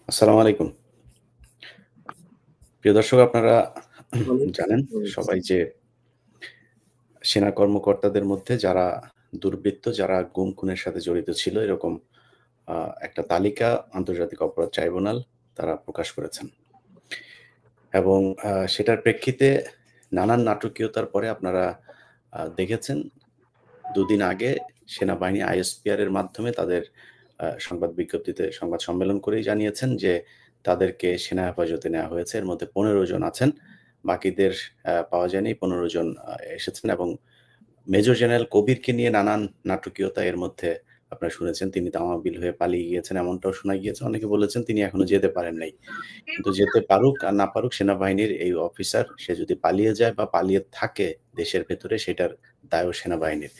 আসসালামু আলাইকুম। প্রিয় দর্শক আপনারা ওয়ালাইকুম জানেন আসসালাম। সবাই যে সেনা কর্মকর্তাদের মধ্যে যারা দুর্বৃত্ত, যারা গুম-খুনের সাথে জড়িত ছিল এরকম আ একটা তালিকা আন্তর্জাতিক অপরাধ ট্রাইব্যুনাল তারা প্রকাশ করেছেন। এবং সেটার প্রেক্ষিতে নানান নাটকীয়তার পরে আপনারা দেখেছেন ২ দিন আগে সেনাবাহিনী আইএসপিআর এর মাধ্যমে তাদের সংবাদ বিজ্ঞপ্তিতে সংবাদ সম্মেলন করেই জানিয়েছেন যে তাদেরকে সেনা হেফাজতে নেওয়া হয়েছে। এর মধ্যে ১৫ জন আছেন। বাকিদের পাওয়া যায়নি। ১৫ জন এসেছেন এবং মেজর জেনারেল কবিরকে নিয়ে নানান নাটকীয়তা এর মধ্যে আপনারা শুনেছেন। তিনি তামাবিল হয়ে পালিয়ে গিয়েছেন এমনটাও শোনা গিয়েছে। অনেকে বলেছেন তিনি এখনো যেতে পারেন নাই। কিন্তু যেতে পারুক আর না পারুক সেনাবাহিনীর এই অফিসার সে যদি পালিয়ে যায় বা পালিয়ে থাকে দেশের ভেতরে সেটার দায়ও সেনাবাহিনীর।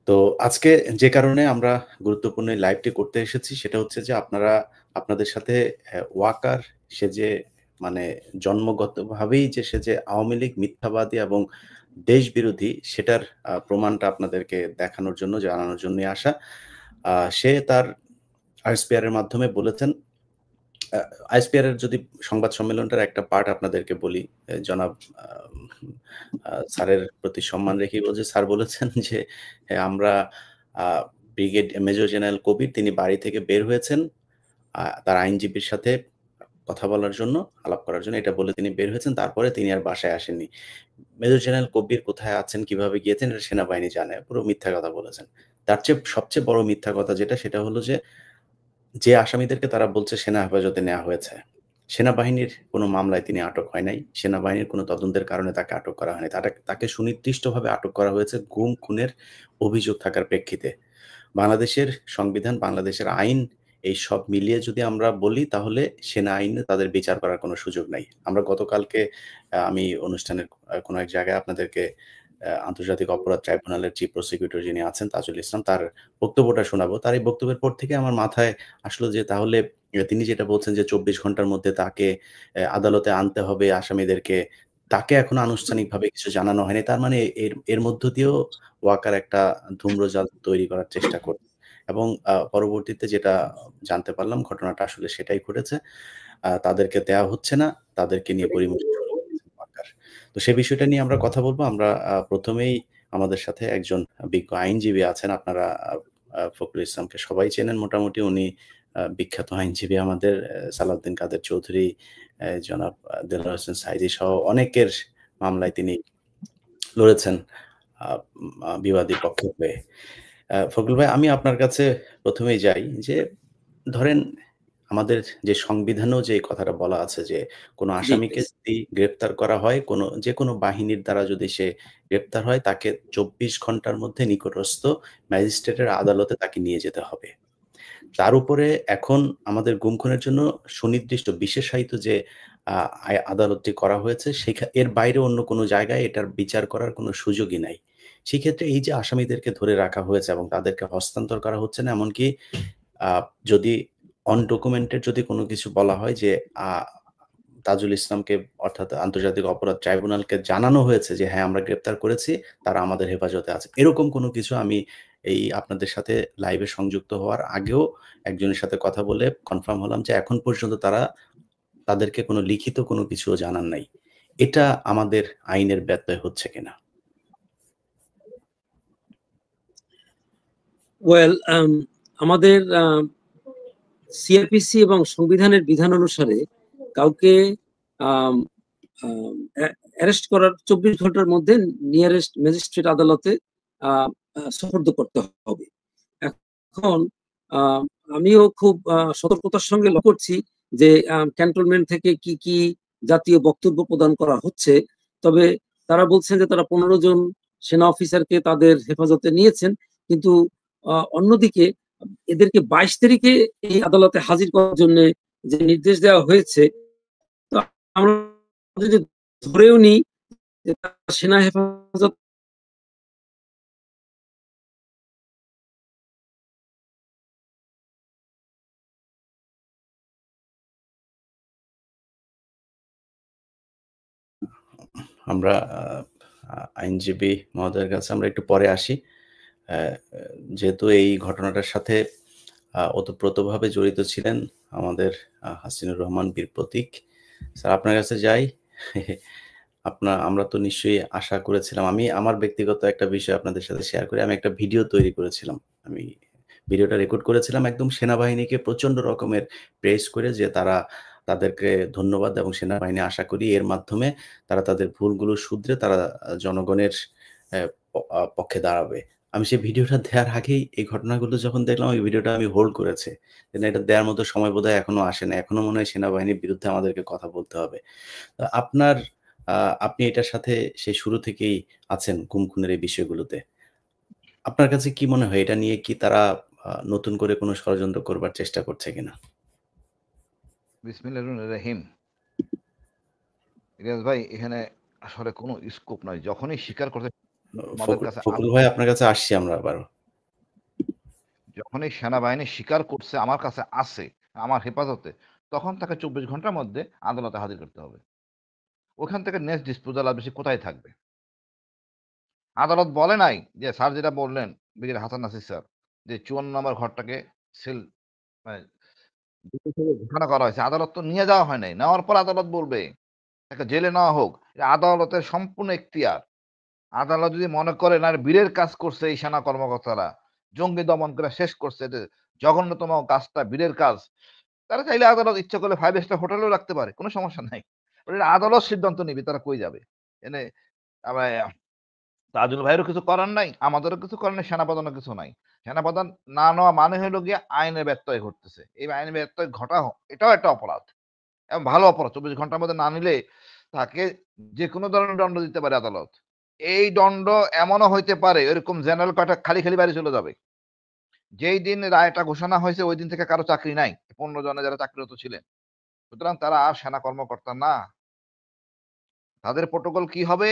তো আজকে যে কারণে আমরা গুরুত্বপূর্ণ এই লাইভটি করতে এসেছি সেটা হচ্ছে যে আপনারা আপনাদের সাথে ওয়াকার সে যে মানে জন্মগতভাবেই যে সে যে আওয়ামী লীগ মিথ্যাবাদী এবং দেশবিরোধী সেটার প্রমাণটা আপনাদেরকে দেখানোর জন্য জানানোর জন্যই আসা। সে তার আইএসপিআর এর মাধ্যমে বলেছেন আ আইএসপিআর এর যদি সংবাদ সম্মেলনটার একটা পার্ট আপনাদেরকে বলি, জনাব আ স্যারের প্রতি সম্মান রেখেই বলছি। স্যার বলেছেন যে, আমরা আ মেজর জেনারেল কবির তিনি বাড়ি থেকে বের হয়েছেন তার আইনজীবীর সাথে কথা বলার জন্য, আলাপ করার জন্য এটা বলে তিনি বের হয়েছেন। তারপরে তিনি আর বাসায় আসেননি। মেজর জেনারেল কবির কোথায় আছেন, কিভাবে গিয়েছেন এটা সেনাবাহিনী জানে। পুরো মিথ্যা কথা বলেছেন। তার চেয়ে সবচেয়ে বড় মিথ্যা কথা যেটা সেটা হলো যে আসামিদেরকে তারা বলছে সেনা হেফাজতে নেওয়া হয়েছে। সেনাবাহিনীর কোনো মামলায় তিনি আটক হয় নাই। সেনাবাহিনীর কোনো তদন্তের কারণে তাকে আটক করা হয়নি। তাকে সুনির্দিষ্টভাবে আটক করা হয়েছে গুম-খুনের অভিযোগ থাকার প্রেক্ষিতে। বাংলাদেশের সংবিধান, বাংলাদেশের আইন এই সব মিলিয়ে যদি আমরা বলি তাহলে সেনা আইনে তাদের বিচার করার কোনো সুযোগ নাই। আমরা গতকালকে আমি অনুষ্ঠানের কোনো এক জায়গায় আপনাদেরকে আন্তর্জাতিক অপরাধ ট্রাইব্যুনালের চিফ প্রসিকিউটর যিনি আছেন তাজুল ইসলাম তার বক্তব্যটা শোনাবো। তার এই বক্তব্যের পর থেকে আমার মাথায় আসলো যে তাহলে তিনি যেটা বলছেন যে ২৪ ঘন্টার মধ্যে তাকে আদালতে আনতে হবে আসামিদেরকে। তাকে এখনো আনুষ্ঠানিকভাবে কিছু জানানো হয়নি। তার মানে এর মধ্য দিয়েও ওয়াকার একটা ধূম্রজাল তৈরি করার চেষ্টা করছে। এবং পরবর্তীতে যেটা জানতে পারলাম ঘটনাটা আসলে সেটাই ঘটেছে। তাদেরকে দেয়া হচ্ছে না। তাদেরকে নিয়ে পরিমিতি শুরু করেছেন ওয়াকার। তো সে বিষয়টা নিয়ে আমরা কথা বলব। আমরা ১ম এই আমাদের সাথে একজন বিজ্ঞ আইনজীবী আছেন। আপনারা আ আ ফখরুল ইসলামকে সবাই চেনেন মোটামুটি। উনি বিখ্যাত আইনজীবী আমাদের সালাউদ্দিন কাদের চৌধুরী, জনাব দেলোয়ার হোসেন সাঈদী সহ অনেকের মামলায় তিনি লড়েছেন আ আ বিবাদী পক্ষে হয়ে। ফখরুল ভাই আমি আপনার কাছে ১ম এই যাই যে ধরেন আমাদের যে সংবিধানেও যে এই কথাটা বলা আছে যে কোন জি, আসামিকে যদি গ্রেপ্তার করা হয় যেকোনো বাহিনীর দ্বারা যদি সে গ্রেপ্তার হয় তাকে ২৪ ঘন্টার মধ্যে নিকটস্থ ম্যাজিস্ট্রেটের আদালতে তাকে নিয়ে যেতে হবে। তার উপরে এখন আমাদের গুম-খুনের জন্য সুনির্দিষ্ট বিশেষায়িত যে আ আদালতটি করা হয়েছে এর বাইরে অন্য কোনো জায়গায় এটার বিচার করার কোনো সুযোগই নাই। সেক্ষেত্রে এই যে আসামিদেরকে ধরে রাখা হয়েছে এবং তাদেরকে হস্তান্তর করা হচ্ছে না এমনকি আ যদি অনডকুমেন্টেড যদি কোনো কিছু বলা হয় যে আ তাজুল ইসলামকে অর্থাৎ আন্তর্জাতিক অপরাধ ট্রাইব্যুনালকে জানানো হয়েছে যে হ্যাঁ, আমরা গ্রেপ্তার করেছি, তারা আমাদের হেফাজতে আছে। এরকম কোনো কিছু আমি এই আপনাদের সাথে লাইভে সংযুক্ত হওয়ার আগেও একজনের সাথে কথা বলে কনফার্ম হলাম যে এখন পর্যন্ত তাদেরকে কোনো লিখিত কোনো কিছুও জানান নাই। এটা আমাদের আইনের ব্যত্যয় হচ্ছে কিনা? ওয়েল আমাদের সিআরপিসি এবং সংবিধানের বিধান অনুসারে কাউকে আম আম অ্যা অ্যারেস্ট করার ২৪ ঘন্টার মধ্যে নিয়ারেস্ট ম্যাজিস্ট্রেট আদালতে আ আ সোপর্দ করতে হবে। এখন আ আমিও খুব সতর্কতার সঙ্গে লক্ষ্য করছি যে ক্যান্টনমেন্ট থেকে কি জাতীয় বক্তব্য প্রদান করা হচ্ছে। তবে তারা বলছেন যে তারা ১৫ জন সেনা অফিসারকে তাদের হেফাজতে নিয়েছেন। কিন্তু অন্যদিকে এদেরকে ২২ তারিখে এই আদালতে হাজির করার জন্যে যে নির্দেশ দেওয়া হয়েছে, তো আমরা যদি ধরেও নিই যে তারা সেনা হেফাজত আমরা আইনজীবী মহোদয়ের কাছে আমরা একটু পরে আসি। অ্যা যেহেতু এই ঘটনাটার সাথে ওতপ্রোতভাবে জড়িত ছিলেন আমাদের হাসিনুর রহমান বীর প্রতীক। স্যার আপনার কাছে যাই। আমরা তো নিশ্চয়ই আশা করেছিলাম আমি আমার ব্যক্তিগত একটা বিষয় আপনাদের সাথে শেয়ার করি। আমি একটা ভিডিও তৈরি করেছিলাম। আমি ভিডিওটা রেকর্ড করেছিলাম একদম সেনাবাহিনীকে প্রচন্ড রকমের প্রেইজ করে যে তাদেরকে ধন্যবাদ এবং সেনাবাহিনী আশা করি এর মাধ্যমে তারা তাদের ভুলগুলো শুধরে তারা জনগণের পক্ষে দাঁড়াবে। আমি সেই ভিডিওটা দেওয়ার আগেই এই ঘটনাগুলো যখন দেখলাম ওই ভিডিওটা আমি হোল্ড করেছি। এটা দেওয়ার মতো সময় বোধহয় এখনো আসে নাই। এখনো মনে হয় সেনাবাহিনীর বিরুদ্ধে আমাদেরকে কথা বলতে হবে। আপনার আপনি এটার সাথে সেই শুরু থেকেই আছেন গুম-খুনের এই বিষয়গুলোতে। আপনার কাছে কি মনে হয় এটা নিয়ে কি তারা নতুন করে কোনো ষড়যন্ত্র করবার চেষ্টা করছে কিনা? বিসমিল্লাহির রহমানির রহিম। ইলিয়াস ভাই এখানে আসলে কোনো স্কোপ নাই। যখনই স্বীকার করতে আমাদের কাছে ফখরুল ভাই আপনার কাছে আসছি আমরা আবারও। যখনই সেনাবাহিনী স্বীকার করছে আমার কাছে আছে, আমার হেফাজতে, তখন তাকে ২৪ ঘন্টার মধ্যে আদালতে হাজির করতে হবে। ওখান থেকে নেক্সট ডিসপোজাল আর বেশি কোথায় থাকবে? আদালত বলে নাই যে স্যার যেটা বললেন ব্রিগেডিয়ার হাসান নাসির স্যার যে ৫৪ নম্বর ঘরটাকে সিল মানে ঘোষণা করা হয়েছে। আদালত তো নিয়ে যাওয়া হয় নাই। নেওয়ার পর আদালত বলবে তাকে জেলে নেওয়া হোক। এটা আদালতের সম্পূর্ণ এখতিয়ার। আদালত যদি মনে করে না বীরের কাজ করছে এই সেনা কর্মকর্তারা, জঙ্গি দমন করে শেষ করছে, এটা জঘন্যতম কাজটা বীরের কাজ, তারা চাইলে আদালত ইচ্ছা করলে 5 স্টার হোটেলেও রাখতে পারে। কোনো সমস্যা নাই। এটা আদালত সিদ্ধান্ত নিবে তারা কই যাবে। এনে আবার তাজুল ভাইয়েরও কিছু করার নাই, আমাদেরও কিছু করার নাই, সেনাপ্রধানের কিছু নাই। সেনাপ্রধান না নেওয়া মানে হলো গিয়ে আইনের ব্যত্যয় ঘটতেছে। এই আইনের ব্যত্যয় ঘটা এটাও একটা অপরাধ। এবং ভালো অপরাধ। ২৪ ঘন্টার মধ্যে না নিলে তাকে যেকোনো ধরনের দণ্ড দিতে পারে আদালত। এই দণ্ড এমনও হইতে পারে এরকম জেনারেল কয়টা খালি বাড়ি চলে যাবে। যেই দিন রায়টা ঘোষণা হয়েছে ওই দিন থেকে কারো চাকরি নাই। ১৫ জনে যারা চাকরিরত ছিলেন। সুতরাং তারা আর সেনা কর্মকর্তা না। তাদের প্রোটোকল কি হবে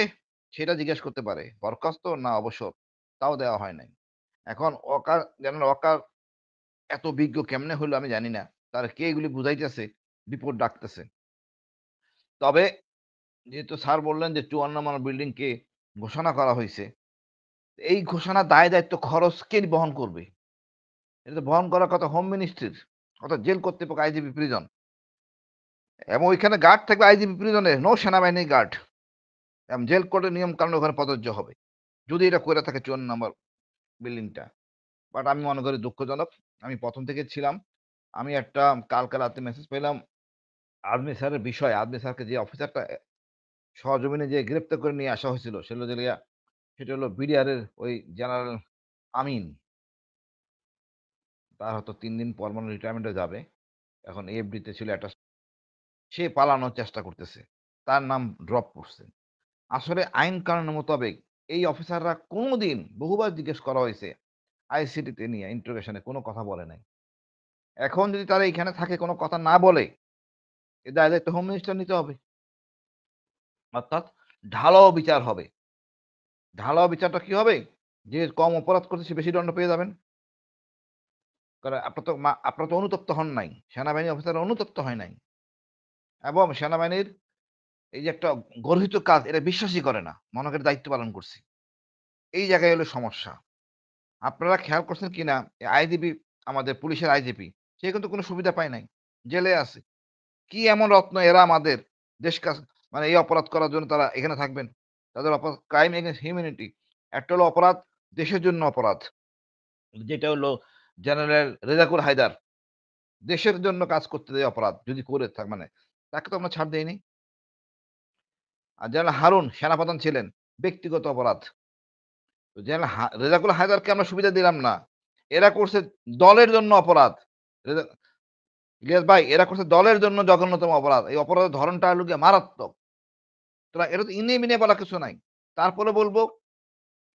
সেটা জিজ্ঞেস করতে পারে। বরখাস্ত না অবসর তাও দেওয়া হয় নাই। এখন জেনারেল ওয়াকার এত বিজ্ঞ কেমনে হইলো আমি জানি না। তার কে এগুলি বুঝাইতেছে, বিপদ ডাকতেছে। তবে যেহেতু স্যার বললেন যে ৫৪ নম্বর বিল্ডিংকে ঘোষণা করা হইছে। এই ঘোষণার দায়-দায়িত্ব খরচ কে বহন করবে? এটা তো বহন করার কথা হোম মিনিস্ট্রির, অর্থাৎ জেল কর্তৃপক্ষ, আইজিপি প্রিজন। এবং ওইখানে গার্ড থাকবে আইজিপি প্রিজনের, নো সেনাবাহিনীর গার্ড। জেল কোর্টের নিয়ম কানুন ওখানে প্রযোজ্য হবে। যদি এটা কইরা থাকে ৫৪ নম্বর বিল্ডিংটা। বাট আমি মনে করি দুঃখজনক। আমি ১ম থেকে ছিলাম। আমি একটা কালকে রাতে মেসেজ পেলাম আর্মি স্যারের বিষয়ে, আর্মি স্যারকে যে অফিসারটা সহজমিনে যে গ্রেপ্তার করে নিয়ে আসা হয়েছিল সেটা হলো বিডিআর-এর ওই জেনারেল আমিন। তার হয়তো ৩ দিন পর মনে হয় রিটায়ারমেন্টে যাবে। এখন এফডিতে ছিল একটা, সে পালানোর চেষ্টা করতেছে। তার নাম ড্রপ করছে। আসলে আইন কানুনের মোতাবেক এই অফিসাররা কোনদিন বহুবার জিজ্ঞেস করা হয়েছে আইসিটিতে নিয়ে ইন্টারোগেশনে কোনো কথা বলে নাই। এখন যদি তারা এখানে থাকে কোনো কথা না বলে, এর দায়-দায়িত্ব হোম মিনিস্টার নিতে হবে। অর্থাৎ ঢালাও বিচার হবে। ঢালাও বিচারটা কি হবে? যে কম অপরাধ করছে সে বেশি দণ্ড পেয়ে যাবেন। কারণ আপনারা তো অনুতপ্ত হন নাই। সেনাবাহিনী অফিসাররা অনুতপ্ত হয় নাই। এবং সেনাবাহিনীর এই যে একটা গর্হিত কাজ এটা বিশ্বাসই করে না। মনে করে দায়িত্ব পালন করছি। এই জায়গায় হলো সমস্যা। আপনারা খেয়াল করছেন কিনা আইজিপি, আমাদের পুলিশের আইজিপি, সে কিন্তু কোনো সুবিধা পায় নাই। জেলে আছে। কি এমন রত্ন এরা আমাদের দেশ মানে এই অপরাধ করার জন্য তারা এখানে থাকবেন? তাদের অপরাধ ক্রাইম এগেইনস্ট হিউম্যানিটি। একটা হলো অপরাধ দেশের জন্য অপরাধ। যেটা হলো জেনারেল রেজাকুর হায়দার। দেশের জন্য কাজ করতে দেয় অপরাধ যদি করে মানে তাকে তো আমরা ছাড় দেইনি। আর জেনারেল হারুন সেনাপ্রধান ছিলেন, ব্যক্তিগত অপরাধ। জেনারেল রেজাকুল হায়দারকে আমরা সুবিধা দিলাম না। এরা করছে দলের জন্য অপরাধ। রেজা ইলিয়াস ভাই এরা করছে দলের জন্য জঘন্যতম অপরাধ। এই অপরাধের ধরনটা হলো গিয়ে মারাত্মক। সুতরাং এটা তো ইনিয়ে মিনিয়ে বলা কিছু নাই। তারপরে বলব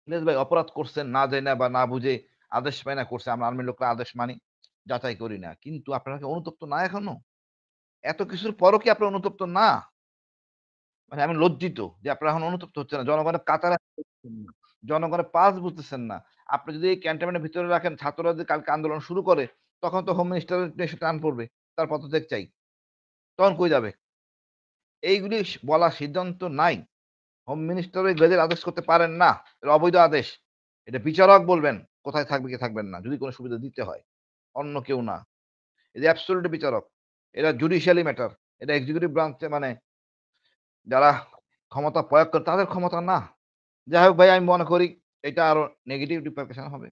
ইলিয়াস ভাই অপরাধ করছেন না জাইনা বা না বুঝে আদেশ পায় না করছে। আমরা আর্মির লোকরা আদেশ মানি, যাচাই করি না। কিন্তু আপনারা কি অনুতপ্ত না এখনো? এত কিছুর পরও কি আপনারা অনুতপ্ত না? মানে আমি লজ্জিত যে আপনারা এখন অনুতপ্ত হচ্ছেন না। জনগণের কাতারে জনগণের পালস বুঝতেছেন না। আপনি যদি এই ক্যান্টনমেন্টের ভিতরে রাখেন, ছাত্ররা যদি কালকে আন্দোলন শুরু করে, তখন তো হোম মিনিস্টারের এসে টান পড়বে। তার পদত্যাগ চাই। তখন কই যাবে? এইগুলি বলার সিদ্ধান্ত নাই। হোম মিনিস্টার ওই গেজেট আদেশ করতে পারেন না। এটা অবৈধ আদেশ। এটা বিচারক বলবেন কোথায় থাকবে কি থাকবেন না, যদি কোন সুবিধা দিতে হয়। অন্য কেউ না। এই যে অ্যাবসলিউট বিচারক, এরা জুডিশিয়ালি ম্যাটার, এটা এক্সিকিউটিভ ব্রাঞ্চে মানে যারা ক্ষমতা প্রয়োগ করে তাদের ক্ষমতা না। যাই হোক ভাই, আমি মনে করি এটা আরো নেগেটিভ রিপারকাশন হবে।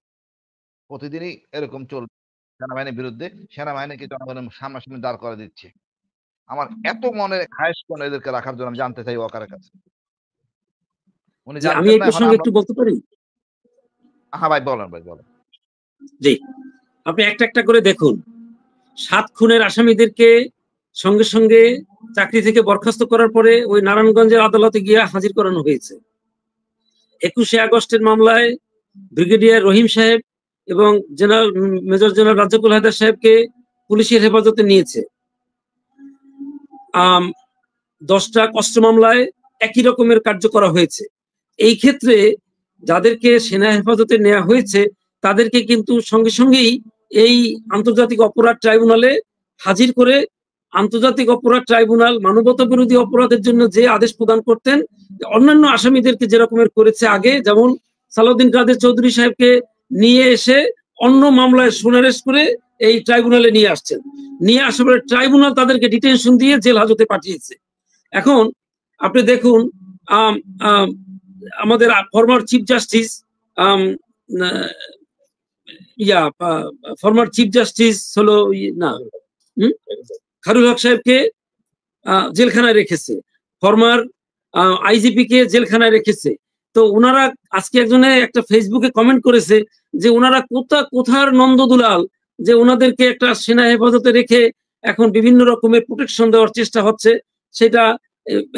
প্রতিদিনই এরকম চলবে সেনাবাহিনীর বিরুদ্ধে, সেনাবাহিনীকে জনগণের সামনাসামনি দাঁড় করে দিচ্ছে। আমার এত মনে খায়েশ কোন এদেরকে রাখার জন্য আমি জানতে চাই ওয়াকারের কাছে। উনি যে আমি জানতেন এই না, এখন প্রসঙ্গে আমরা একটু বলতে পারি? হ্যাঁ ভাই বলেন, ভাই বলেন। জি, আপনি একটা একটা করে দেখুন। 7 খুনের আসামিদেরকে সঙ্গে সঙ্গে চাকরি থেকে বরখাস্ত করার পরে ওই নারায়ণগঞ্জের আদালতে গিয়ে হাজির করানো হয়েছে। 21শে আগস্টের মামলায় ব্রিগেডিয়ার রহিম সাহেব এবং general major general Razzakul Haider সাহেবকে পুলিশের হেফাজতে নিয়েছে। 10টা কষ্ট মামলায় একই রকমের কার্য করা হয়েছে। এই ক্ষেত্রে যাদেরকে সেনা হেফাজতে নেওয়া হয়েছে তাদেরকে কিন্তু সঙ্গে সঙ্গেই এই আন্তর্জাতিক অপরাধ ট্রাইব্যুনালে হাজির করে আন্তর্জাতিক অপরাধ ট্রাইব্যুনাল মানবতা বিরোধী অপরাধের জন্য যে আদেশ প্রদান করতেন, অন্যান্য আসামিদেরকে যেরকমের করেছে আগে, যেমন সালাউদ্দিন কাদের চৌধুরী সাহেবকে নিয়ে এসে অন্য মামলায় সুনারেশ করে এই ট্রাইব্যুনালে নিয়ে আসছেন। নিয়ে আসার পরে ট্রাইব্যুনাল তাদেরকে ডিটেনশন দিয়ে জেল হাজতে পাঠিয়েছে। এখন আপনি দেখুন, আমাদের former chief justice former chief justice হলো না খায়রুল হক সাহেবকে জেলখানায় রেখেছে, ফরমার আইজিপি কে জেলখানায় রেখেছে। তো ওনারা আজকে একজনে একটা ফেসবুকে কমেন্ট করেছে যে ওনারা কোথার নন্দদুলাল যে ওনাদেরকে একটা সেনা হেফাজতে রেখে এখন বিভিন্ন রকমের প্রোটেকশন দেওয়ার চেষ্টা হচ্ছে। সেটা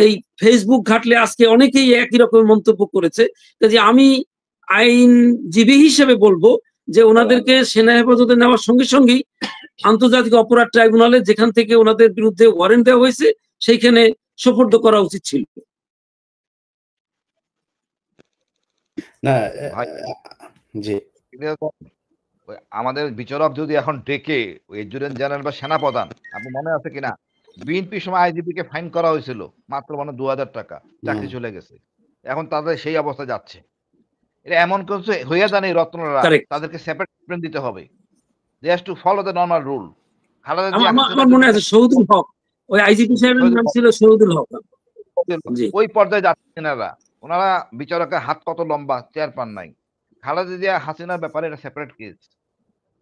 এই ফেসবুক ঘাটলে আজকে অনেকেই একই রকমের মন্তব্য করেছে। কাজে আমি আইনজীবী হিসেবে বলবো যে ওনাদেরকে সেনা হেফাজতে নেওয়ার সঙ্গে সঙ্গেই আন্তর্জাতিক অপরাধ ট্রাইব্যুনালে যেখান থেকে ওনাদের বিরুদ্ধে ওয়ারেন্ট দেওয়া হয়েছে সেইখানে সোপর্দ করা উচিত ছিল। না ভাই জি, আমাদের বিচারক যদি এখন ডেকে এডজুটেন্ট জেনারেল বা সেনাপ্রধান, আপনি মনে আছে কিনা বিএনপি সময় আইজিপি কে ফাইন করা হয়েছিল মাত্র 2000 টাকা, চাকরি চলে গেছে। এখন তাদের সেই অবস্থা যাচ্ছে। এটা এমন কিছু হইয়া জানে রত্নরা তাদেরকে সেপারেট ট্রিটমেন্ট দিতে হবে। They has to follow the normal rule. আমার মনে আছে শহীদুল হক, ওই আইজিপি সাহেবের নাম ছিল শহীদুল হক। ওই পর্যায়ে যাচ্ছেন এনারা। ওনারা বিচারকের হাত কত লম্বা, চেয়ার পান নাই। খালেদা জিয়া হাসিনার ব্যাপারে এটা সেপারেট কেস।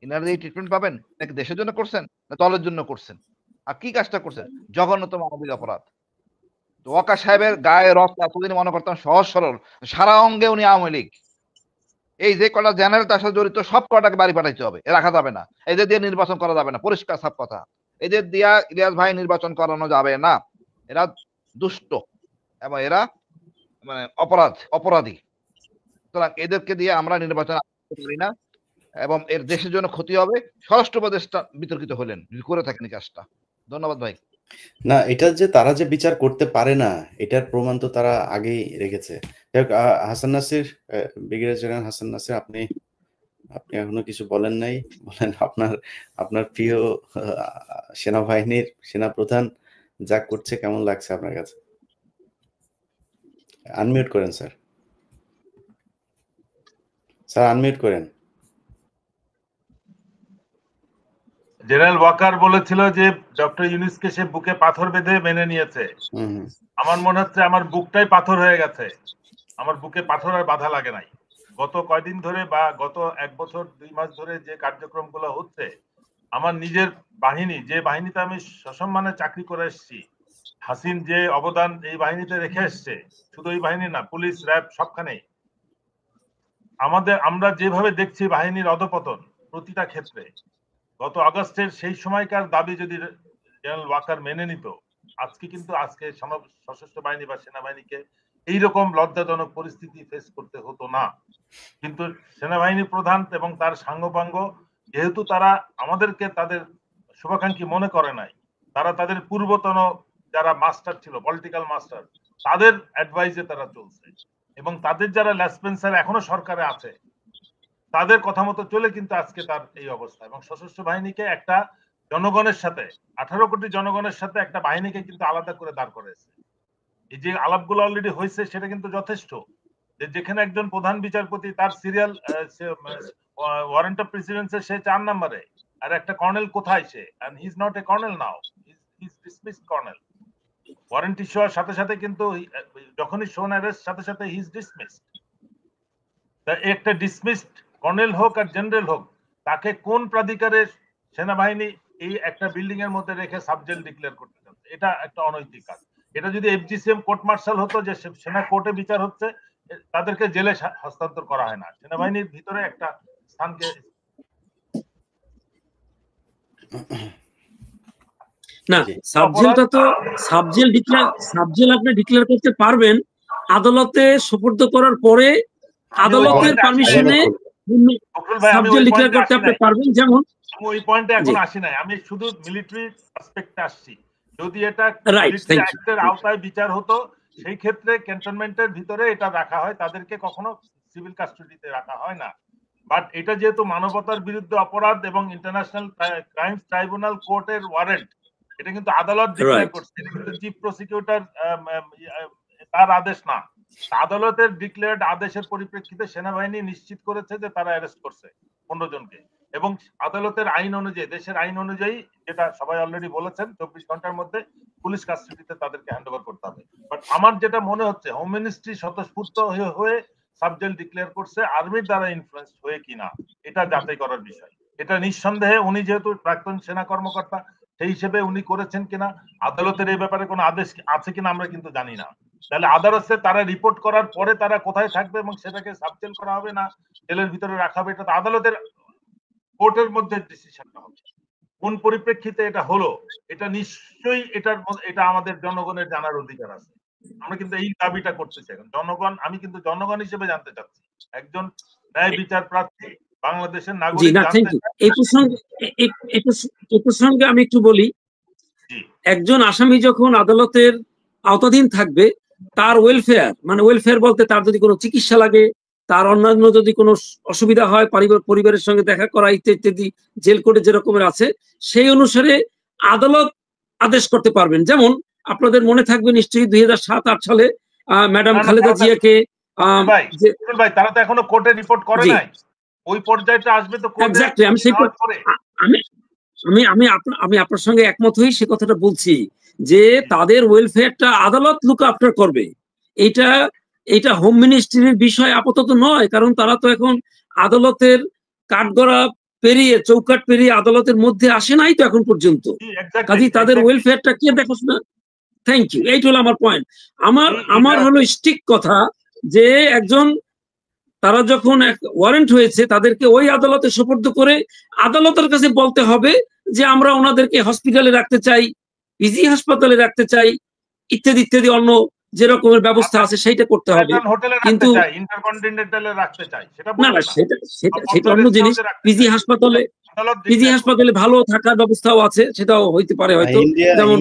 এনারা এই ট্রিটমেন্ট পাবেন নাকি দেশের জন্য করছেন না দলের জন্য করছেন? আর কি কাজটা করছেন? জঘন্যতম মানবিক অপরাধ। তো ওয়াকা সাহেবের গায়ে রক্ত এতদিন মনে করতাম সহজ সরল, সারা অঙ্গে উনি আওয়ামী লীগ। এই যে কটা জেনারেল তার সাথে জড়িত সব কটাকে বাড়ি পাঠাইতে হবে, এ রাখা যাবে না। এদের দিয়ে নির্বাচন করা যাবে না, পরিষ্কার সব কথা। এদের দিয়া ইলিয়াস ভাই নির্বাচন করানো যাবে না। এরা দুষ্ট এবং এরা মানে অপরাধী। সুতরাং এদেরকে দিয়ে আমরা নির্বাচন করি না এবং এর দেশের জন্য ক্ষতি হবে। স্বরাষ্ট্র উপদেষ্টা বিতর্কিত হলেন করে থাকেন কাজটা। ধন্যবাদ ভাই। না, এটা যে তারা যে বিচার করতে পারে না এটার প্রমাণ তো তারা আগেই রেখেছে। হাসান নাসির, ব্রিগেডিয়ার জেনারেল হাসান নাসির, আপনি এখনো কিছু বলেন নাই, বলেন আপনার প্রিয় সেনাবাহিনীর সেনাপ্রধান যা করছে কেমন লাগছে আপনার কাছে? আনমিউট করেন স্যার, আনমিউট করেন। জেনারেল ওয়াকার বলেছিল যে ডক্টর ইউনূসকে সে বুকে পাথর বেঁধে মেনে নিয়েছে। আমার মনে হচ্ছে আমার বুকটাই পাথর হয়ে গেছে। আমার বুকে পাথর আর বাধা লাগে নাই। গত কয়দিন ধরে বা গত 1 বছর 2 মাস ধরে যে কার্যক্রমগুলো হচ্ছে, আমার নিজের বাহিনী, যে বাহিনীতে আমি সসম্মানে চাকরি করে এসেছি, হাসিন যে অবদান এই বাহিনীতে রেখে এসছে, শুধু এই বাহিনী না, পুলিশ, র্যাব সবখানেই আমরা যেভাবে দেখছি বাহিনীর অধপতন প্রতিটা ক্ষেত্রে, গত আগস্টের সেই সময়কার দাবি যদি জেনারেল ওয়াকার মেনে নিত, আজকে সশস্ত্র বাহিনী বা সেনাবাহিনীকে এইরকম লজ্জাজনক পরিস্থিতি ফেস করতে হতো না। কিন্তু সেনাবাহিনী প্রধান এবং তার সাঙ্গপাঙ্গ, যেহেতু তারা আমাদেরকে তাদের শুভাকাঙ্ক্ষী মনে করে নাই, তারা তাদের পূর্বতন যারা মাস্টার ছিল, পলিটিক্যাল মাস্টার, তাদের অ্যাডভাইসে তারা চলছে এবং তাদের যারা লেসপেন্সার এখনো সরকারে আছে তাদের কথা মতো চলে কিন্তু আজকে তার এই অবস্থা। এবং সশস্ত্র বাহিনীকে একটা জনগণের সাথে, 18 কোটি জনগণের সাথে একটা বাহিনীকে কিন্তু আলাদা করে দাঁড় করেছে। এই যে আলাপগুলো অলরেডি হয়েছে সেটা কিন্তু যথেষ্ট। যেখানে একজন প্রধান বিচারপতি তার সিরিয়াল ওয়ারেন্ট অফ প্রেসিডেন্সে সে 4 নম্বরে, আর একটা কর্নেল কোথায় সে, and he is not a colonel now, he is dismissed colonel. Warrant issue হওয়ার সাথে সাথে কিন্তু যখনই শোন অ্যারেস্ট সাথে সাথে হি ইজ ডিসমিসড। একটা ডিসমিসড কর্নেল হোক আর জেনারেল হোক, তাকে কোন প্রাধিকারে সেনাবাহিনী এই একটা বিল্ডিং এর মধ্যে রেখে সাবজেল ডিক্লেয়ার করতে চাচ্ছে? এটা একটা অনৈতিক কাজ। এটা যদি এফজিসিএম কোর্ট মার্শাল হতো, যে সেনা কোর্টে বিচার হচ্ছে, তাদেরকে জেলে হস্তান্তর করা হয় না, সেনাবাহিনীর ভিতরে একটা স্থানকে। না, সাবজেলটা তো সাবজেল আপনি ডিক্লেয়ার করতে পারবেন আদালতে সুপর্দ করার পরে, আদালতের পারমিশনে সাবজেল ডিক্লেয়ার করতে আপনি পারবেন। যেমন আমি ওই পয়েন্টে এখন আসি নাই, আমি শুধু মিলিটারি অ্যাসপেক্টে আসছি। যদি এটা মিলিটারি অ্যাক্টের আওতায় বিচার হতো, সেই ক্ষেত্রে ক্যান্টনমেন্টের ভিতরে এটা রাখা হয়, তাদেরকে কখনো সিভিল কাস্টডিতে রাখা হয় না। বাট এটা যেহেতু মানবতার বিরুদ্ধে অপরাধ এবং ইন্টারন্যাশনাল ক্রাইমস ট্রাইব্যুনাল কোর্টের ওয়ারেন্ট, এটা কিন্তু আদালত ডিক্লেয়ার করছে, এটা কিন্তু চিফ প্রসিকিউটর তার আদেশ না। আদালতের ডিক্লেয়ার্ড আদেশের পরিপ্রেক্ষিতে সেনাবাহিনী নিশ্চিত করেছে যে তারা অ্যারেস্ট করছে 15 জনকে, এবং আদালতের আইন অনুযায়ী, দেশের আইন অনুযায়ী, যেটা সবাই অলরেডি বলেছেন, 24 ঘন্টার মধ্যে পুলিশ কাস্টডিতে তাদেরকে হ্যান্ড ওভার করতে হবে। বাট আমার যেটা মনে হচ্ছে, হোম মিনিস্ট্রি স্বতঃস্ফূর্ত হয়ে সাবজেল ডিক্লেয়ার করছে, আর্মির দ্বারা ইনফ্লুয়েন্স হয়ে কিনা এটা যাচাই করার বিষয়। এটা নিঃসন্দেহে উনি যেহেতু প্রাক্তন সেনা কর্মকর্তা, সেই হিসেবে উনি করেছেন কিনা, আদালতের এই ব্যাপারে কোনো আদেশ আছে কিনা আমরা কিন্তু জানি না। তাহলে আদালতে তারা রিপোর্ট করার পরে তারা কোথায় থাকবে এবং সেটাকে সাবজেল করা হবে না জেলের ভিতরে রাখা হবে, এটা তো আদালতের কোর্টের মধ্যে ডিসিশনটা হবে। কোন পরিপ্রেক্ষিতে এটা হলো, এটা নিশ্চয়ই এটা আমাদের জনগণের জানার অধিকার আছে। আমরা কিন্তু এই দাবিটা করতে চাই জনগণ, আমি কিন্তু জনগণ হিসেবে জানতে চাচ্ছি, একজন ন্যায় বিচার প্রার্থী বাংলাদেশের নাগরিক। এই প্রসঙ্গে আমি একটু বলি, একজন আসামি যখন আদালতের আওতাধীন থাকবে, তার ওয়েলফেয়ার বলতে তার যদি কোনো চিকিৎসা লাগে, তার অন্যান্য যদি কোনো অসুবিধা হয়, পরিবারের সঙ্গে দেখা করা ইত্যাদি, জেল কোর্টে যে রকমের আছে, সেই অনুসারে আদালত আদেশ করতে পারবেন। যেমন আপনাদের মনে থাকবে নিশ্চয়ই 2007-8 সালে ম্যাডাম খালেদা জিয়াকে, তারা তো এখনো কোর্টে রিপোর্ট করে নাই, ওই পর্যায়টা আসবে তো কোর্টে। আমি আপনার সঙ্গে একমত হই, সে কথাটা বলছি যে তাদের ওয়েলফেয়ারটা আদালত লুক আফটার করবে। এটা হোম মিনিস্ট্রির বিষয় আপাতত নয়, কারণ তারা তো এখন আদালতের কাঠগড়া পেরিয়ে, চৌকাট পেরিয়ে আদালতের মধ্যে আসে নাই তো এখন পর্যন্ত। কাজেই তাদের ওয়েলফেয়ারটা কে দেখাশোনা? থ্যাংক ইউ, এইটা হলো আমার পয়েন্ট। আমার হলো স্ট্রিক কথা যে একজন, তারা যখন ওয়ারেন্ট হয়েছে, তাদেরকে ওই আদালতে সুপর্দ করে আদালতের কাছে বলতে হবে যে আমরা ওনাদেরকে হসপিটালে রাখতে চাই, পিজি হাসপাতালে রাখতে চাই, ইত্যাদি ইত্যাদি, অন্য যে রকমের ব্যবস্থা আছে সেইটা করতে হবে। কিন্তু না, সেটা অন্য জিনিস। পিজি হাসপাতালে ভালো থাকার ব্যবস্থাও আছে, সেটাও হইতে পারে হয়তো। যেমন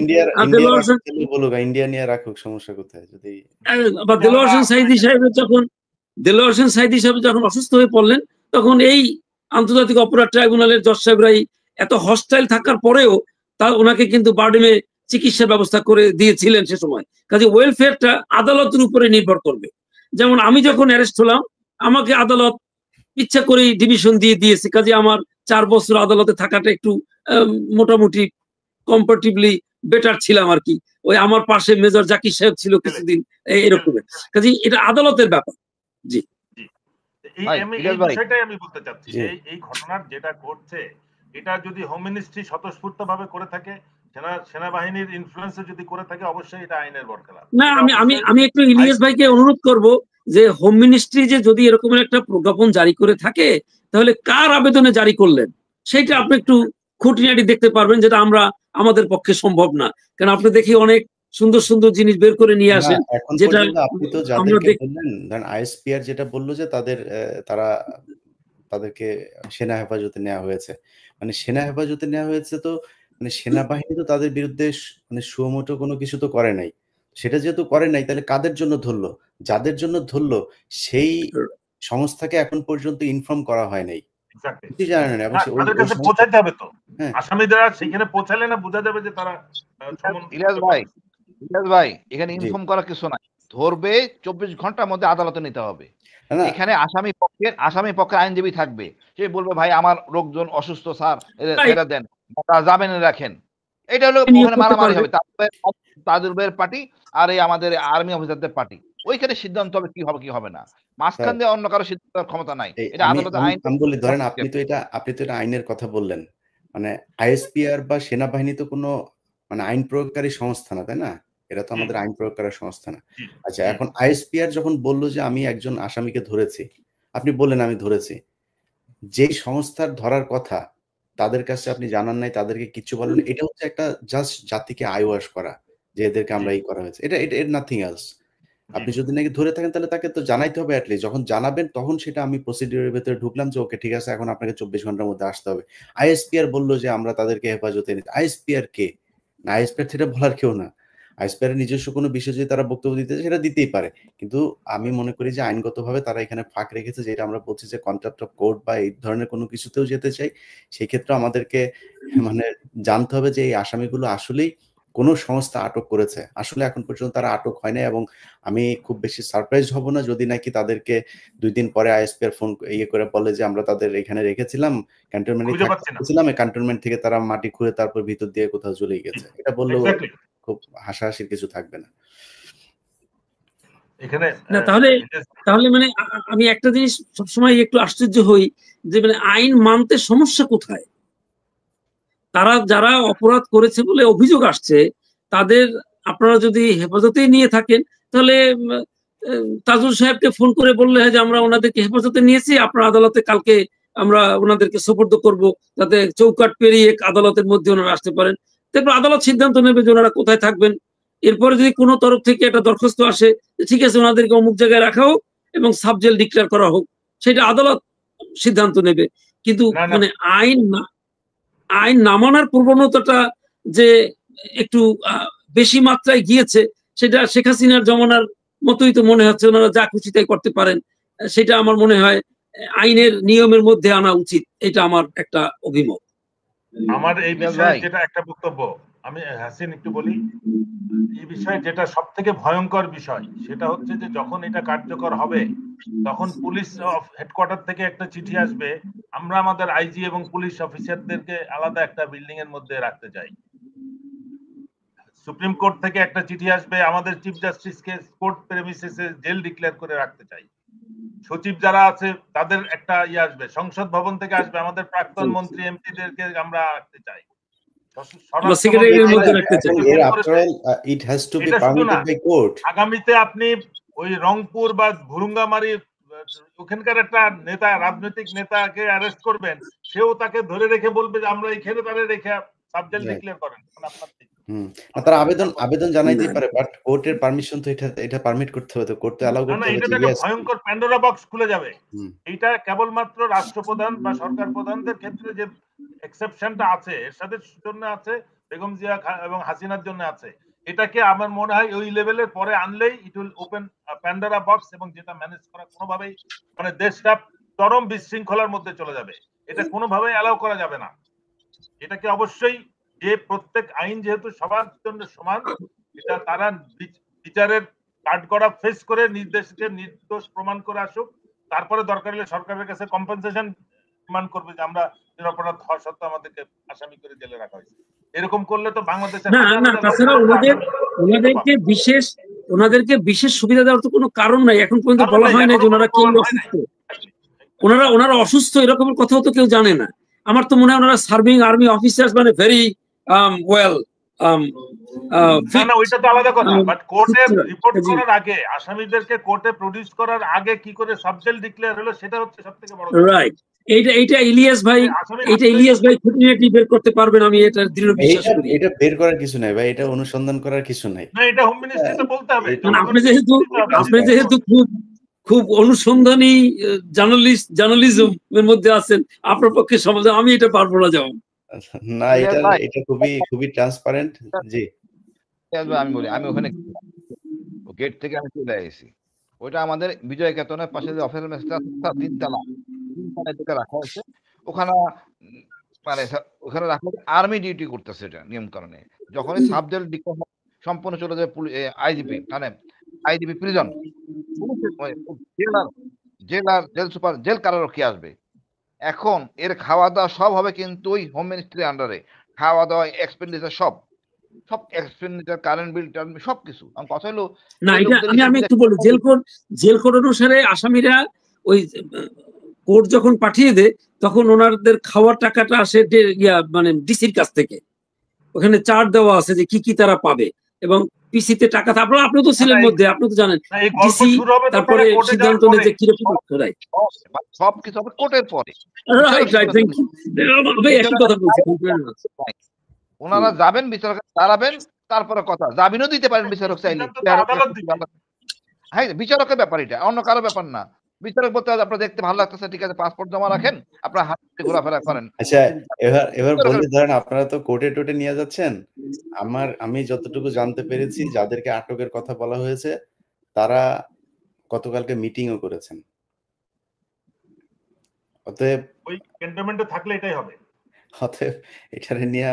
দেলোয়ার হোসেন সাইদি সাহেব যখন অসুস্থ হয়ে পড়লেন, তখন এই আন্তর্জাতিক অপরাধ ট্রাইব্যুনালের জজ সাহেবরাই এত হস্টাইল থাকার পরেও ওনাকে কিন্তু বার্ডেমে চিকিৎসার ব্যবস্থা করে দিয়েছিলেন সে সময়। কাজে ওয়েলফেয়ারটা আদালতের উপরে নির্ভর করবে। যেমন আমি যখন অ্যারেস্ট হলাম, আমাকে আদালত ইচ্ছা করেই ডিভিশন দিয়েছে, কাজে আমার 4 বছর আদালতে থাকাটা একটু মোটামুটি কম্পারেটিভলি বেটার ছিলাম আর কি। ওই আমার পাশে মেজর জাকির সাহেব ছিল কিছুদিন, এরকমের। কাজে এটা আদালতের ব্যাপার। জি, আমি বলতে চাচ্ছি এই ঘটনার যেটা ঘটছে, এটা যদি হোম মিনিস্ট্রি স্বতঃস্ফূর্ত ভাবে করে থাকে, সেনাবাহিনীর ইনফ্লুয়েন্সে যদি করে থাকে, অবশ্যই এটা আইনের বরখেলাপ। না, আমি একটু ইলিয়াস ভাইকে অনুরোধ করব যে হোম মিনিস্ট্রি যে যদি এরকম একটা প্রজ্ঞাপন জারি করে থাকে, তাহলে কার আবেদনে জারি করলেন সেইটা আপনি একটু খুঁটিনাটি দেখতে পারবেন, যেটা আমাদের পক্ষে সম্ভব না। কারণ আপনি দেখি অনেক সুন্দর সুন্দর জিনিস বের করে নিয়ে আসেন, যেটা আপনি তো যাদেরকে বললেন, ধরেন আইএসপিআর যেটা বললো যে তাদেরকে সেনা হেফাজতে নেওয়া হয়েছে, মানে সেনা হেফাজতে নেওয়া হয়েছে, তো মানে সেনাবাহিনী তো তাদের বিরুদ্ধে মানে সুমোটো কোনো কিছু তো করে নাই। সেটা যেহেতু করে নাই, তাহলে কাদের জন্য ধরলো? যাদের জন্য ধরলো সেই সংস্থাকে এখন পর্যন্ত ইনফর্ম করা হয় নাই, জানেন না। তাদের কাছে পৌঁছাতে হবে তো, আসামিরা সেখানে পৌঁছালে না বোঝা যাবে যে তারা। ইলিয়াস ভাই, এখানে ইনফর্ম করা কিছু নাই। ধরবে, 24 ঘন্টার মধ্যে আদালতে নিতে হবে। না এখানে আসামি পক্ষের আইনজীবী থাকবে, সে বলবে ভাই আমার লোকজন অসুস্থ স্যার, এদের Right. ছেড়ে দেন, জামিনে রাখেন। এটা হলো নিয়োগ ওখানে করতে মারামারি পারবে। হবে, তাজুল ভাইয়ের পার্টি আর এই আমাদের আর্মি অফিসারদের পার্টি, ওইখানে সিদ্ধান্ত হবে কি হবে কি হবে না। মাঝখান স্যার, দিয়ে অন্য কারো সিদ্ধান্ত করার ক্ষমতা নাই, এই এটা আমি আদালতে আমি আইন। আমি বলি, ধরেন আপনি তো এটা আইনের কথা বললেন, মানে আইএসপিআর বা সেনাবাহিনী তো কোনো মানে আইন প্রয়োগকারী সংস্থা না, তাই না? এরা তো আমাদের আইন প্রয়োগকারী সংস্থা না। আচ্ছা, এখন আইএসপিআর যখন বললো যে আমি একজন আসামিকে ধরেছি, আপনি বললেন আমি ধরেছি, যেই সংস্থার ধরার কথা তাদের কাছে আপনি জানান নাই, তাদেরকে কিচ্ছু বলেন, এটা হচ্ছে একটা জাস্ট জাতিকে আই ওয়াশ করা, যে এদেরকে আমরা এই করা হয়েছে, এটা এটা নাথিং এলস। আপনি যদি নাকি ধরে থাকেন তাহলে তাকে তো জানাইতে হবে অ্যাটলিস্ট, যখন জানাবেন তখন সেটা আমি প্রসিডিউরের ভেতরে ঢুকলাম যে ওকে ঠিক আছে এখন আপনাকে 24 ঘন্টার মধ্যে আসতে হবে। আইএসপিআর বললো যে আমরা তাদেরকে হেফাজতে নিতে, আইএসপিআর কে? না, আইএসপিআর সেটা বলার কেউ না। আইএসপিআর নিজস্ব কোনো বিষয় যদি তারা বক্তব্য দিতে চায় সেটা দিতেই পারে, কিন্তু আমি মনে করি যে আইনগতভাবে তারা এখানে ফাঁক রেখেছে, যেটা আমরা বলছি যে কন্টেম্প্ট অফ কোর্ট বা এই ধরনের কোনো কিছুতেও যেতে চাই, সেই ক্ষেত্রে আমাদেরকে মানে জানতে হবে যে এই আসামিগুলো আসলেই কোন সংস্থা আটক করেছে। আসলে এখন পর্যন্ত তারা আটক হয় নাই, এবং আমি খুব বেশি সারপ্রাইজড হব না যদি নাকি তাদেরকে 2 দিন পরে আইএসপিআর ফোন করে বলে যে আমরা তাদের এখানে রেখেছিলাম, ক্যান্টনমেন্টে থাকতেছিলাম, ক্যান্টনমেন্ট থেকে তারা মাটি খুঁড়ে তারপর ভিতর দিয়ে কোথাও চলে গেছে। এটা বললেও খুব হাসাহাসির কিছু থাকবে না এখানে। না তাহলে মানে আমি একটা জিনিস সবসময় একটু আশ্চর্য হই যে মানে আইন মানতে সমস্যা কোথায়? তারা যারা অপরাধ করেছে বলে অভিযোগ আসছে তাদের আপনারা যদি হেফাজতে নিয়ে থাকেন তাহলে তাজুল সাহেবকে ফোন করে বললে হয় যে আমরা ওনাদেরকে হেফাজতে নিয়েছি, আপনার আদালতে কালকে আমরা ওনাদেরকে সোপর্দ করব, যাতে চৌকাট পেরিয়ে আদালতের মধ্যে ওনারা আসতে পারেন। তারপর আদালত সিদ্ধান্ত নেবে যে ওনারা কোথায় থাকবেন। এরপরে যদি কোনো তরফ থেকে একটা দরখাস্ত আসে ঠিক আছে ওনাদেরকে অমুক জায়গায় রাখা হোক এবং সাবজেল ডিক্লেয়ার করা হোক, সেটা আদালত সিদ্ধান্ত নেবে। কিন্তু মানে আইন না মানার প্রবণতাটা যে একটু বেশি মাত্রায় গিয়েছে, সেটা শেখ হাসিনার জমানার মতোই তো মনে হচ্ছে, ওনারা যা খুশি তাই করতে পারেন। সেটা আমার মনে হয় আইনের নিয়মের মধ্যে আনা উচিত, এটা আমার একটা অভিমত। আমার এই বিষয়ে যেটা একটা বক্তব্য, আমি হাসিন একটু বলি, এই বিষয়ে যেটা সব থেকে ভয়ঙ্কর বিষয় সেটা হচ্ছে যে যখন এটা কার্যকর হবে তখন পুলিশ হেডকোয়ার্টার থেকে একটা চিঠি আসবে, আমরা আমাদের আইজি এবং পুলিশ অফিসারদেরকে আলাদা একটা বিল্ডিং এর মধ্যে রাখতে চাই। সুপ্রিম কোর্ট থেকে একটা চিঠি আসবে, আমাদের চিফ জাস্টিসকে কোর্ট প্রেমিসেসে জেল ডিক্লেয়ার করে রাখতে চাই। সচিব যারা আছে তাদের একটা আসবে, সংসদ ভবন থেকে আসবে, আমাদের প্রাক্তন মন্ত্রী এমপিদেরকে আমরা রাখতে চাই। আগামীতে আপনি ওই রংপুর বা ভুরুঙ্গামারি ওখানকার একটা নেতা, রাজনৈতিক নেতাকে অ্যারেস্ট করবেন, সেও তাকে ধরে রেখে বলবে যে আমরা এখানে তারে রেখে সাবজেক্ট ডিক্লেয়ার করেন। তারা আবেদন জানাইতেই পারে, বাট কোর্টের পারমিশন তো এটা পারমিট করতে হবে, তো কোর্টে অ্যালাউ করতে হবে। এটা একটা ভয়ঙ্কর প্যান্ডোরা বক্স খুলে যাবে। এটা কেবলমাত্র রাষ্ট্রপ্রধান বা সরকার প্রধানদের ক্ষেত্রে যে এক্সেপশনটা আছে, এরশাদের জন্য আছে, বেগম জিয়া এবং হাসিনার জন্য আছে। এটাকে আমার মনে হয় ওই লেভেলের পরে আনলেই it will open Pandora box, এবং যেটা ম্যানেজ করা কোনোভাবেই মানে দেশটা চরম বিশৃঙ্খলার মধ্যে চলে যাবে। এটা কোনোভাবেই অ্যালাউ করা যাবে না। এটাকে অবশ্যই, যে প্রত্যেক আইন যেহেতু সবার জন্য সমান, এটা তারা বিচারের কাঠগড়া ফেস করে নির্দেশকে নির্দোষ প্রমাণ করে আসুক, তারপরে দরকার হলে সরকারের কাছে কম্পেনসেশন ডিমান্ড করবে যে আমরা নিরপরাধ হওয়া সত্ত্বেও আমাদেরকে আসামি করে জেলে রাখা হয়েছে। এরকম করলে তো বাংলাদেশে তাছাড়া ওনাদেরকে বিশেষ সুবিধা দেওয়ার তো কোনো কারণ নাই। এখন পর্যন্ত বলা হয় না যে ওনারা কেউ অসুস্থ, ওনারা অসুস্থ এরকমের কথাও তো কেউ জানে না। আমার তো মনে হয় ওনারা সার্ভিং আর্মি অফিসার্স, মানে ভেরি ওয়েল। ওইটা তো আলাদা কথা, বাট কোর্টে রিপোর্ট করার আগে, আসামিদেরকে কোর্টে প্রডিউস করার আগে কি করে সাবজেক্ট ডিক্লেয়ার হলো, সেটা হচ্ছে সবথেকে বড়। রাইট, এইটা ইলিয়াস ভাই খুঁটিনাটি বের করতে পারবেন, আমি এটা দৃঢ় বিশ্বাস করি। এটা বের করার কিছু নাই ভাই, এটা অনুসন্ধান করার কিছু নাই। না, এটা হোম মিনিস্ট্রিতে বলতে হবে। আপনি যেহেতু খুব অনুসন্ধানী জার্নালিজম এর মধ্যে আছেন, আপনার পক্ষে সমাজে আমি এটা পারবো না যেমন। না, এটা খুবই ট্রান্সপারেন্ট। জি, আমি বলি, আমি ওখানে গেট থেকে আমি চলে এসেছি, ওইটা আমাদের বিজয় কেতনের পাশে যে অফিসার মেসটা 3 তলা রাখা হয়েছে, ওখানে মানে ওখানে রাখা আর্মি ডিউটি করতেছে, এটা নিয়ম কারণে। যখনই সাবজেক্ট সম্পূর্ণ চলে যায় আইজিপি, মানে IDB prison, jail super, jail কারারক্ষী আসবে। এখন এর খাওয়া দাওয়া সব হবে কিন্তু ওই হোম মিনিস্ট্রির আন্ডারে, খাওয়া দাওয়া এক্সপেন্ডিচার সব এক্সপেন্ডিচার, কারেন্ট বিল সবকিছু। আমার কথা হলো না, এই এটা লোকদের আমি একটু বলি, জেল কোড অনুসারে আসামিরা ওই কোর্ট যখন পাঠিয়ে দেয় তখন ওনাদের খাওয়ার টাকাটা আসে মানে ডিসির কাছ থেকে। ওখানে চার্ট দেওয়া আছে যে কি কি তারা পাবে, এবং পিসিতে টাকা আপনি তো ছিলেন মধ্যে, আপনি তো জানেন ডিসি তারপরে সিদ্ধান্ত নেয় যে কিরকম রাইট সবকিছু হবে কোর্টের পরে। একই কথা বলছি। ওনারা যাবেন, বিচারক দাঁড়াবেন, তারপরে কথা জামিনও দিতে পারেন বিচারক চাইলে। হ্যাঁ, বিচারকের ব্যাপার, এটা অন্য কারো ব্যাপার না। বিচারক বলতে আপনার দেখতে ভালো লাগতেছে, ঠিক আছে, পাসপোর্ট জমা রাখেন, আপনার হাতে ঘোরাফেরা করেন। আচ্ছা, এবার বলতে ধরেন আপনারা তো কোর্টে টোটে নিয়ে যাচ্ছেন, আমি যতটুকু জানতে পেরেছি যাদেরকে আটকের কথা বলা হয়েছে তারা গতকালকে মিটিংও করেছেন। অতএব ওই ক্যান্টনমেন্টে থাকলে এটাই হবে। অতএব এখানে নিয়ে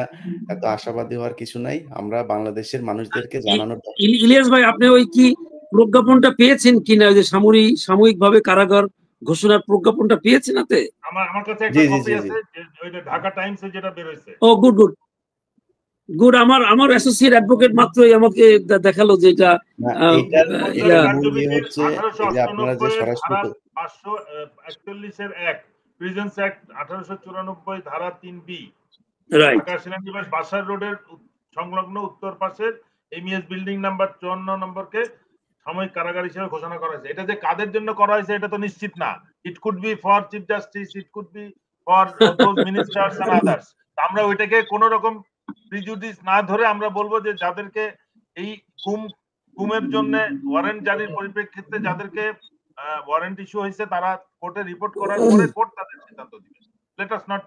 এত আশাবাদী হওয়ার কিছু নাই। আমরা বাংলাদেশের মানুষদেরকে জানানোর ইলিয়াস ভাই, আপনি ওই কি প্রজ্ঞাপনটা পেয়েছেন কিনা, ওই যে সাময়িকভাবে কারাগার ঘোষণার প্রজ্ঞাপনটা পেয়েছেন? হাতে আমার কাছে একটা কপি আছে, ওইটা ঢাকা টাইমসে যেটা বের হইছে। ও গুড গুড গুড। আমার অ্যাসোসিয়েট অ্যাডভোকেট মাত্রই আমাকে দেখালো যে এটা আপনারা যে সরাসরি 541 এর এক প্রিজেন্স অ্যাক্ট 1894 ধারা 3B, ঢাকা সেনানিবাস বাসার রোডের সংলগ্ন উত্তর পাশের এমইএস বিল্ডিং নাম্বার 54 নম্বরকে সাময়িক কারাগার হিসেবে ঘোষণা করা হয়েছে। এটা যে কাদের জন্য করা হয়েছে এটা তো নিশ্চিত না। It could be for chief justice, it could be for those ministers and others. আমরা ওইটাকে কোন রকম প্রিজুডিস না ধরে আমরা বলবো যে যাদেরকে এই গুমের জন্য ওয়ারেন্ট জারির পরিপ্রেক্ষিতে যাদেরকে ওয়ারেন্ট ইস্যু হয়েছে তারা কোর্টে রিপোর্ট করার পরে কোর্ট তাদের সিদ্ধান্ত দিবে। Let us not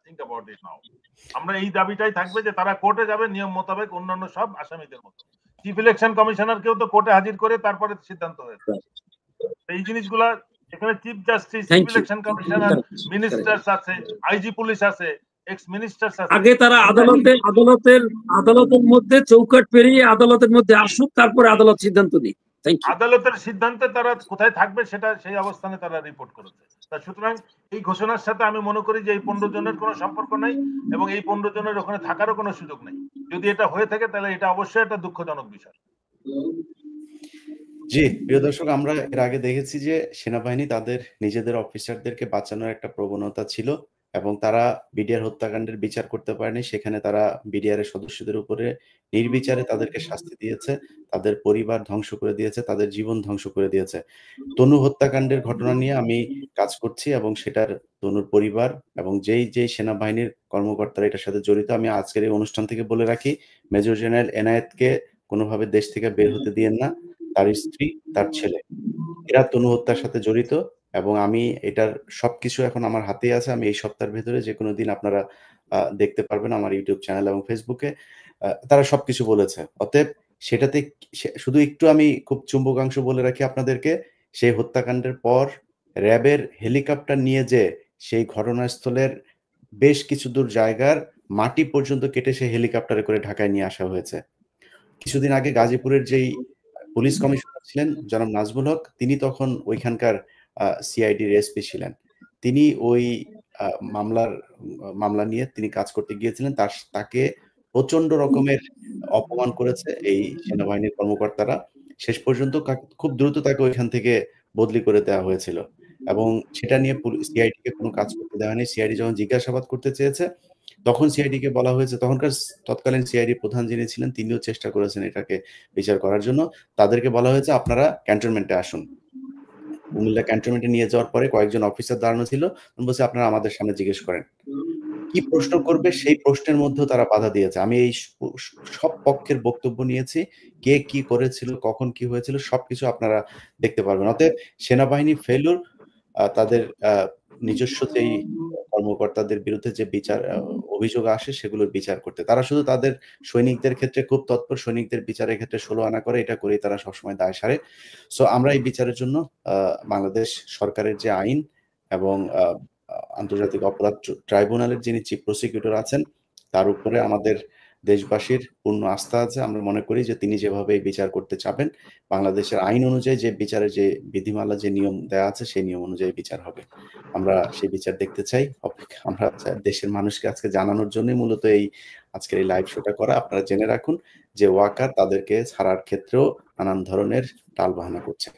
think about it now. আমরা এই দাবিটাই থাকবে যে তারা কোর্টে যাবে নিয়ম মোতাবেক অন্যান্য সব আসামিদের মতো। চিফ ইলেকশন কমিশনারকেও তো কোর্টে হাজির করে তারপরে সিদ্ধান্ত হয়েছে। এই জিনিসগুলা এখানে chief justice, chief election commissioner, ministers আছে, আইজি পুলিশ আছে, এক্স মিনিস্টার্স আছে। আগে তারা আদালতের মধ্যে চৌকাট পেরিয়ে আদালতের মধ্যে আসুক, তারপরে আদালত সিদ্ধান্ত নিক। আদালতের সিদ্ধান্তে তারা কোথায় থাকবে সেটা সেই অবস্থানে তারা রিপোর্ট করেছে। সুতরাং এই ঘোষণার সাথে আমি মনে করি যে এই 15 জনের কোনো সম্পর্ক নাই এবং এই 15 জনের ওখানে থাকারও কোনো সুযোগ নেই। যদি এটা হয়ে থাকে তাহলে এটা অবশ্যই একটা দুঃখজনক বিষয়। জি, প্রিয় দর্শক, আমরা এর আগে দেখেছি যে সেনাবাহিনী তাদের নিজেদের অফিসারদেরকে বাঁচানোর একটা প্রবণতা ছিল এবং তারা বিডিআর হত্যাকাণ্ডের বিচার করতে পারেনি। সেখানে তারা বিডিআর এর সদস্যদের উপরে নির্বিচারে তাদেরকে শাস্তি দিয়েছে, তাদের পরিবার ধ্বংস করে দিয়েছে, তাদের জীবন ধ্বংস করে দিয়েছে। তনু হত্যাকাণ্ডের ঘটনা নিয়ে আমি কাজ করছি এবং সেটার তনুর পরিবার এবং যেই সেনাবাহিনীর কর্মকর্তারা এটার সাথে জড়িত, আমি আজকের এই অনুষ্ঠান থেকে বলে রাখি, মেজর জেনারেল এনায়েতকে কোনোভাবে দেশ থেকে বের হতে দিয়েন না। তার স্ত্রী, তার ছেলে, এরা তনু হত্যার সাথে জড়িত এবং আমি এটার সবকিছু এখন আমার হাতেই আছে। আমি এই সপ্তাহের ভেতরে যে কোনো দিন আপনারা দেখতে পারবেন আমার ইউটিউব চ্যানেল এবং ফেসবুকে। তারা সবকিছু বলেছে। অতএব সেটাতে শুধু একটু আমি খুব চুম্বকাংশ বলে রাখি আপনাদেরকে, সেই হত্যাকাণ্ডের পর র্যাবের হেলিকপ্টার নিয়ে যে সেই ঘটনাস্থলের বেশ কিছু দূর জায়গার মাটি পর্যন্ত কেটে সেই হেলিকপ্টারে করে ঢাকায় নিয়ে আসা হয়েছে। কিছুদিন আগে গাজীপুরের যেই পুলিশ কমিশনার ছিলেন জনাব নাজমুল হক, তিনি তখন ওইখানকার সিআইডির এসপি ছিলেন। তিনি ওই মামলা নিয়ে তিনি কাজ করতে গিয়েছিলেন। তাকে প্রচন্ড রকমের অপমান করেছে এই সেনাবাহিনীর কর্মকর্তারা। শেষ পর্যন্ত খুব দ্রুত তাকে ওইখান থেকে বদলি করে দেওয়া হয়েছিল এবং সেটা নিয়ে সিআইডি কে কোনো কাজ করতে দেওয়া হয়নি। সিআইডি যখন জিজ্ঞাসাবাদ করতে চেয়েছে তখন সিআইডি কে বলা হয়েছে, তখনকার তৎকালীন সিআইডি প্রধান যিনি ছিলেন তিনিও চেষ্টা করেছেন এটাকে বিচার করার জন্য। তাদেরকে বলা হয়েছে আপনারা ক্যান্টনমেন্টে আসুন। কুমিল্লা ক্যান্টনমেন্টে নিয়ে যাওয়ার পরে কয়েকজন অফিসার দাঁড়ানো ছিল, বলছে আপনারা আমাদের সামনে জিজ্ঞেস করেন, কি প্রশ্ন করবে সেই প্রশ্নের মধ্যেও তারা বাধা দিয়েছে। আমি এই সব পক্ষের বক্তব্য নিয়েছি, কে কি করেছিল, কখন কি হয়েছিল সবকিছু আপনারা দেখতে পারবেন। অতএব সেনাবাহিনী ফেলুর, তাদের নিজস্ব যেই কর্মকর্তাদের বিরুদ্ধে যে বিচার অভিযোগ আসে সেগুলোর বিচার করতে তারা শুধু তাদের সৈনিকদের ক্ষেত্রে খুব তৎপর, সৈনিকদের বিচারের ক্ষেত্রে 16 আনা করে, এটা করেই তারা সবসময় দায় সারে। সো আমরা এই বিচারের জন্য বাংলাদেশ সরকারের যে আইন এবং আন্তর্জাতিক অপরাধ ট্রাইব্যুনালের যিনি চিফ প্রসিকিউটর আছেন তার উপরে আমাদের দেশবাসীর পূর্ণ আস্থা আছে। আমরা মনে করি যে তিনি যেভাবে এই বিচার করতে চাবেন, বাংলাদেশের আইন অনুযায়ী যে বিচারের যে বিধিমালা যে নিয়ম দেয়া আছে সেই নিয়ম অনুযায়ী বিচার হবে। আমরা সেই বিচার দেখতে চাই। আমরা দেশের মানুষকে আজকে জানানোর জন্যই মূলত এই আজকের এই লাইভ শোটা করা। আপনারা জেনে রাখুন যে ওয়াকার তাদেরকে ছাড়ার ক্ষেত্রেও নানান ধরনের টালবাহানা করছে।